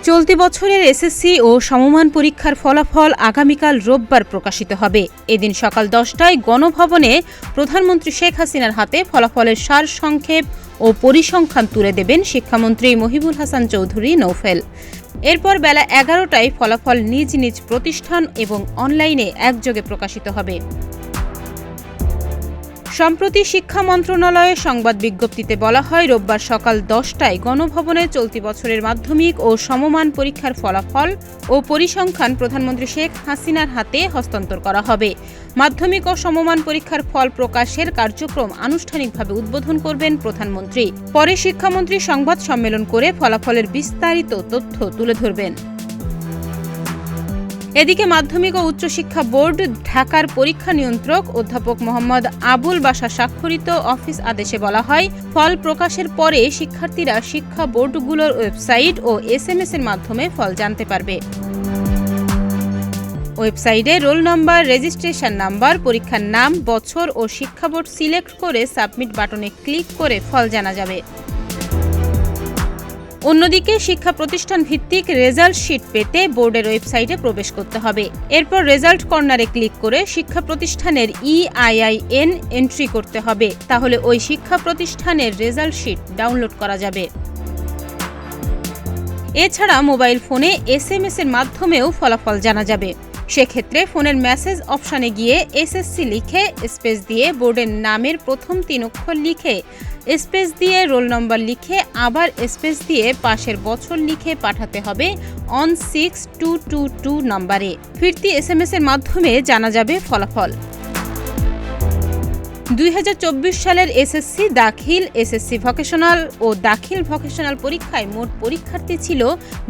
চলতি বছরের এসএসসি ও সমমান পরীক্ষার ফলাফল আগামীকাল রোববার প্রকাশিত হবে। এদিন সকাল 10টায় গণভবনে প্রধানমন্ত্রী শেখ হাসিনার হাতে ফলাফলের সারসংক্ষেপ ও পরিসংখ্যান তুলে দেবেন শিক্ষামন্ত্রী মহিবুল হাসান চৌধুরী নৌফেল। এরপর বেলা 11টায় ফলাফল নিজ নিজ প্রতিষ্ঠান এবং অনলাইনে একযোগে প্রকাশিত হবে। সম্প্রতি শিক্ষা মন্ত্রণালয়ের সংবাদ বিজ্ঞপ্তিতে বলা হয়, রোববার সকাল 10টায় গণভবনে চলতি বছরের মাধ্যমিক ও সমমান পরীক্ষার ফলাফল ও পরিসংখ্যান প্রধানমন্ত্রী শেখ হাসিনার হাতে হস্তান্তর করা হবে। মাধ্যমিক ও সমমান পরীক্ষার ফল প্রকাশের কার্যক্রম আনুষ্ঠানিকভাবে উদ্বোধন করবেন প্রধানমন্ত্রী। পরে শিক্ষামন্ত্রী সংবাদ সম্মেলন করে ফলাফলের বিস্তারিত তথ্য তুলে ধরবেন। এদিকে মাধ্যমিক ও উচ্চশিক্ষা বোর্ড ঢাকার পরীক্ষা নিয়ন্ত্রক অধ্যাপক মোহাম্মদ আবুল বাশার স্বাক্ষরিত অফিস আদেশে বলা হয়, ফল প্রকাশের পরে শিক্ষার্থীরা শিক্ষা বোর্ডগুলোর ওয়েবসাইট ও SMS এর মাধ্যমে ফল জানতে পারবে। ওয়েবসাইটে রোল নম্বর, রেজিস্ট্রেশন নাম্বার, পরীক্ষার নাম, বছর ও শিক্ষা বোর্ড সিলেক্ট করে সাবমিট বাটনে ক্লিক করে ফল জানা যাবে। অন্যদিকে শিক্ষা প্রতিষ্ঠান ভিত্তিক রেজাল্ট শিট পেতে বোর্ডের ওয়েবসাইটে প্রবেশ করতে হবে। এরপর রেজাল্ট কর্নারে ক্লিক করে শিক্ষা প্রতিষ্ঠানের EIN এন্ট্রি করতে হবে। তাহলে ওই শিক্ষা প্রতিষ্ঠানের রেজাল্ট শিট ডাউনলোড করা যাবে। এছাড়া মোবাইল ফোনে SMS এর মাধ্যমেও ফলাফল জানা যাবে। সেক্ষেত্রে ফোনের মেসেজ অপশানে গিয়ে SSC লিখে স্পেস দিয়ে বোর্ডের নামের প্রথম 3 অক্ষর লিখে স্পেস দিয়ে রোল নম্বর লিখে আবার স্পেস দিয়ে পাশের বছর লিখে পাঠাতে হবে 16222 নম্বরে। ফিরতি SMS এর মাধ্যমে জানা যাবে ফলাফল। 2024 সালের SSC দাখিল, SSC ভোকেশনাল ও দাখিল ভোকেশনাল পরীক্ষায় মোট পরীক্ষার্থী ছিল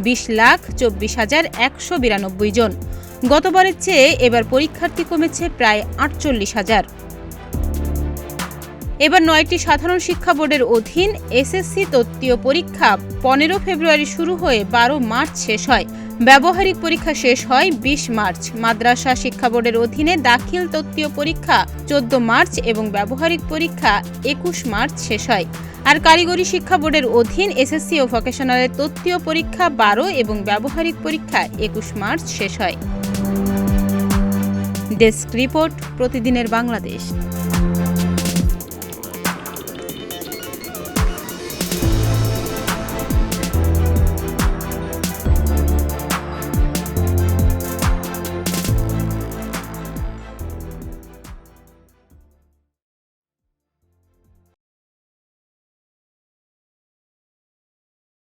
20,24,192 জন। গতবারের চেয়ে এবার পরীক্ষার্থী কমেছে প্রায় 48,000। এবার 9টি সাধারণ শিক্ষা বোর্ডের অধীন SSC তত্ত্বীয় পরীক্ষা 15 ফেব্রুয়ারি শুরু হয়ে 12 মার্চ শেষ হয়। ব্যবহারিক পরীক্ষা শেষ হয় 20 মার্চ। মাদ্রাসা শিক্ষা বোর্ডের অধীনে দাখিল তত্ত্বীয় পরীক্ষা 14 মার্চ এবং ব্যবহারিক পরীক্ষা 21 মার্চ শেষ হয়। আর কারিগরি শিক্ষা বোর্ডের অধীন SSC ও ভোকেশনালের তত্ত্বীয় পরীক্ষা 12 এবং ব্যবহারিক পরীক্ষা 21 মার্চ শেষ হয়। ডেস্ক রিপোর্ট, প্রতিদিনের বাংলাদেশ।